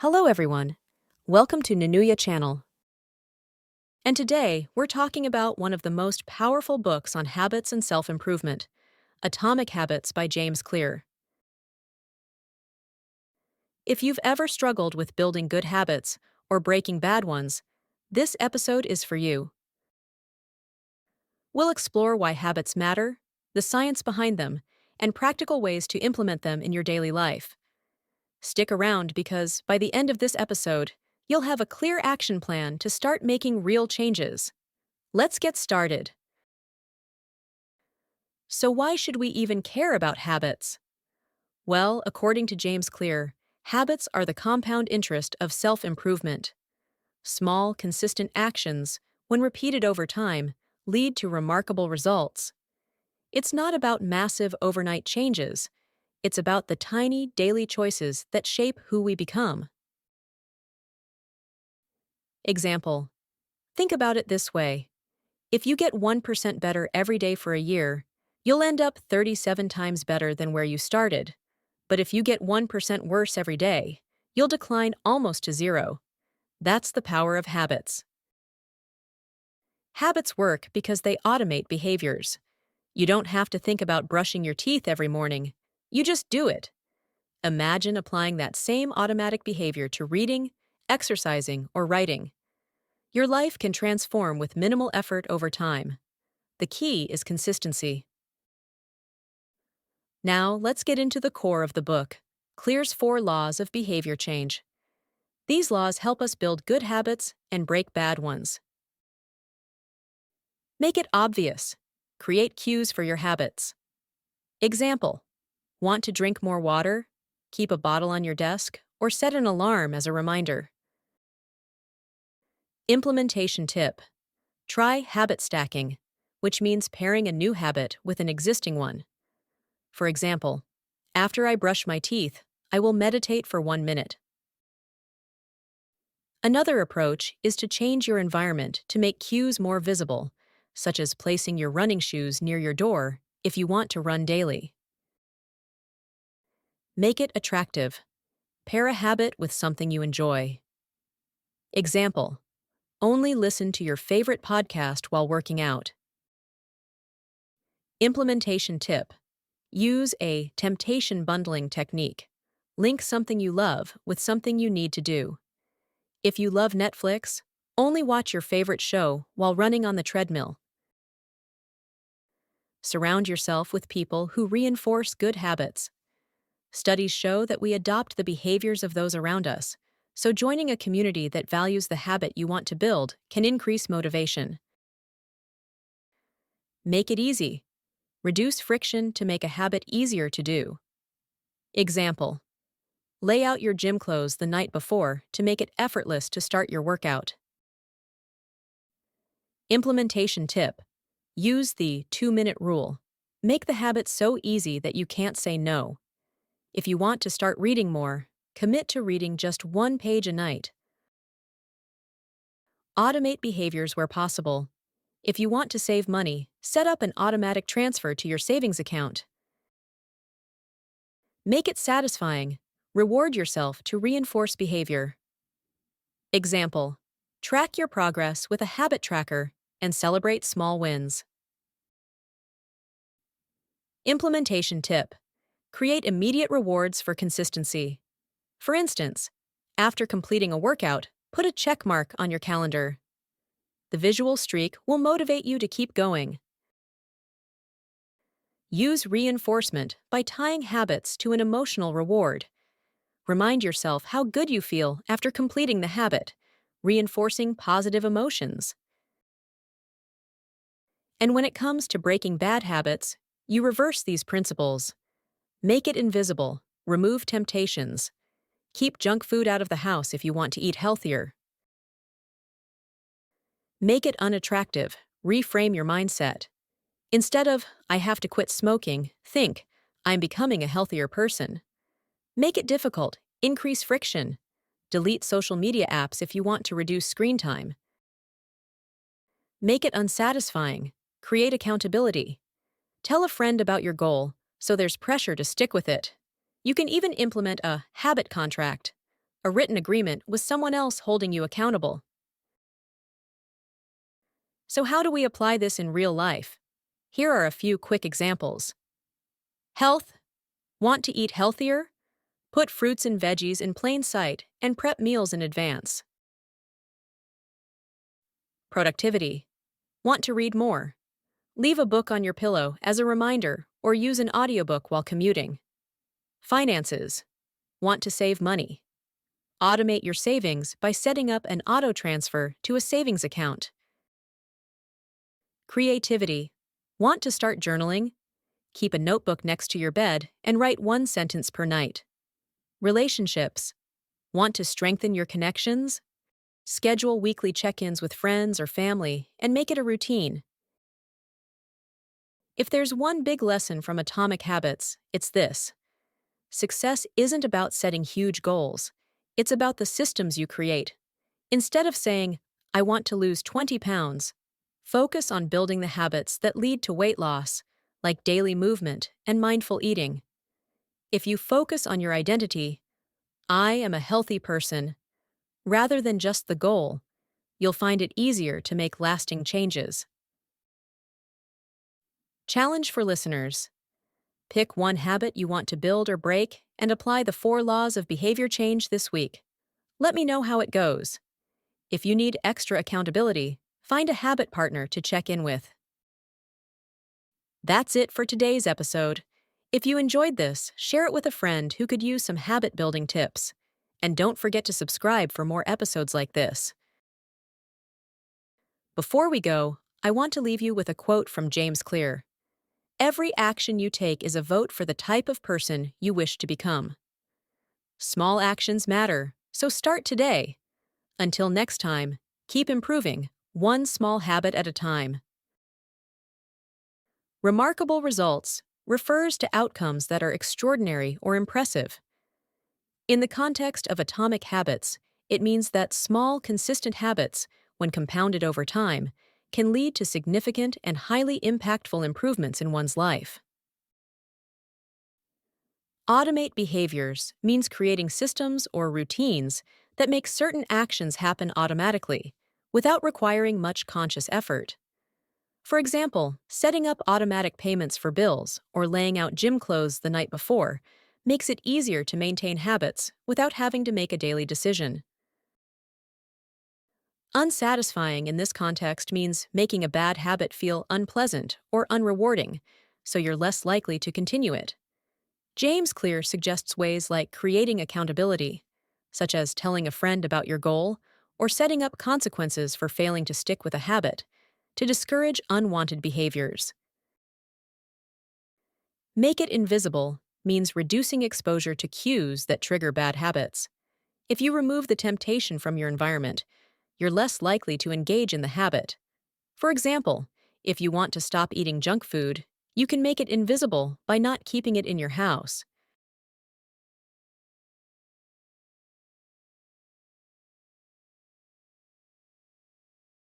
Hello everyone. Welcome to Nanuya channel. And today, we're talking about one of the most powerful books on habits and self-improvement, Atomic Habits by James Clear. If you've ever struggled with building good habits or breaking bad ones, this episode is for you. We'll explore why habits matter, the science behind them, and practical ways to implement them in your daily life. Stick around because, by the end of this episode, you'll have a clear action plan to start making real changes. Let's get started. So why should we even care about habits? Well, according to James Clear, habits are the compound interest of self-improvement. Small, consistent actions, when repeated over time, lead to remarkable results. It's not about massive overnight changes. It's about the tiny, daily choices that shape who we become. Example. Think about it this way. If you get 1% better every day for a year, you'll end up 37 times better than where you started. But if you get 1% worse every day, you'll decline almost to zero. That's the power of habits. Habits work because they automate behaviors. You don't have to think about brushing your teeth every morning. You just do it. Imagine applying that same automatic behavior to reading, exercising, or writing. Your life can transform with minimal effort over time. The key is consistency. Now, let's get into the core of the book, Clear's 4 Laws of Behavior Change. These laws help us build good habits and break bad ones. Make it obvious. Create cues for your habits. Example. Want to drink more water? Keep a bottle on your desk, or set an alarm as a reminder. Implementation tip. Try habit stacking, which means pairing a new habit with an existing one. For example, after I brush my teeth, I will meditate for 1 minute. Another approach is to change your environment to make cues more visible, such as placing your running shoes near your door if you want to run daily. Make it attractive. Pair a habit with something you enjoy. Example. Only listen to your favorite podcast while working out. Implementation tip. Use a temptation bundling technique. Link something you love with something you need to do. If you love Netflix, only watch your favorite show while running on the treadmill. Surround yourself with people who reinforce good habits. Studies show that we adopt the behaviors of those around us, so joining a community that values the habit you want to build can increase motivation. Make it easy. Reduce friction to make a habit easier to do. Example. Lay out your gym clothes the night before to make it effortless to start your workout. Implementation tip. Use the 2-minute rule. Make the habit so easy that you can't say no. If you want to start reading more, commit to reading just 1 page a night. Automate behaviors where possible. If you want to save money, set up an automatic transfer to your savings account. Make it satisfying. Reward yourself to reinforce behavior. Example. Track your progress with a habit tracker and celebrate small wins. Implementation tip. Create immediate rewards for consistency. For instance, after completing a workout, put a check mark on your calendar. The visual streak will motivate you to keep going. Use reinforcement by tying habits to an emotional reward. Remind yourself how good you feel after completing the habit, reinforcing positive emotions. And when it comes to breaking bad habits, you reverse these principles. Make it invisible. Remove temptations. Keep junk food out of the house if you want to eat healthier. Make it unattractive. Reframe your mindset. Instead of, I have to quit smoking, think, I'm becoming a healthier person. Make it difficult. Increase friction. Delete social media apps if you want to reduce screen time. Make it unsatisfying. Create accountability. Tell a friend about your goal, so there's pressure to stick with it. You can even implement a habit contract. a written agreement with someone else holding you accountable. So, how do we apply this in real life? Here are a few quick examples. Health. Want to eat healthier? Put fruits and veggies in plain sight and prep meals in advance. Productivity. Want to read more? Leave a book on your pillow as a reminder or use an audiobook while commuting. Finances. Want to save money? Automate your savings by setting up an auto transfer to a savings account. Creativity. Want to start journaling? Keep a notebook next to your bed and write one sentence per night. Relationships. Want to strengthen your connections? Schedule weekly check-ins with friends or family and make it a routine. If there's one big lesson from Atomic Habits, it's this. Success isn't about setting huge goals. It's about the systems you create. Instead of saying, I want to lose 20 pounds, focus on building the habits that lead to weight loss, like daily movement and mindful eating. If you focus on your identity, I am a healthy person, rather than just the goal, you'll find it easier to make lasting changes. Challenge for listeners. Pick one habit you want to build or break and apply the 4 laws of behavior change this week. Let me know how it goes. If you need extra accountability, find a habit partner to check in with. That's it for today's episode. If you enjoyed this, share it with a friend who could use some habit-building tips. And don't forget to subscribe for more episodes like this. Before we go, I want to leave you with a quote from James Clear. Every action you take is a vote for the type of person you wish to become. Small actions matter, so start today. Until next time, keep improving, one small habit at a time. Remarkable results refers to outcomes that are extraordinary or impressive. In the context of atomic habits, it means that small, consistent habits, when compounded over time, can lead to significant and highly impactful improvements in one's life. Automate behaviors means creating systems or routines that make certain actions happen automatically, without requiring much conscious effort. For example, setting up automatic payments for bills or laying out gym clothes the night before makes it easier to maintain habits without having to make a daily decision. Unsatisfying in this context means making a bad habit feel unpleasant or unrewarding, so you're less likely to continue it. James Clear suggests ways like creating accountability, such as telling a friend about your goal or setting up consequences for failing to stick with a habit, to discourage unwanted behaviors. Make it invisible means reducing exposure to cues that trigger bad habits. If you remove the temptation from your environment, you're less likely to engage in the habit. For example, if you want to stop eating junk food, you can make it invisible by not keeping it in your house.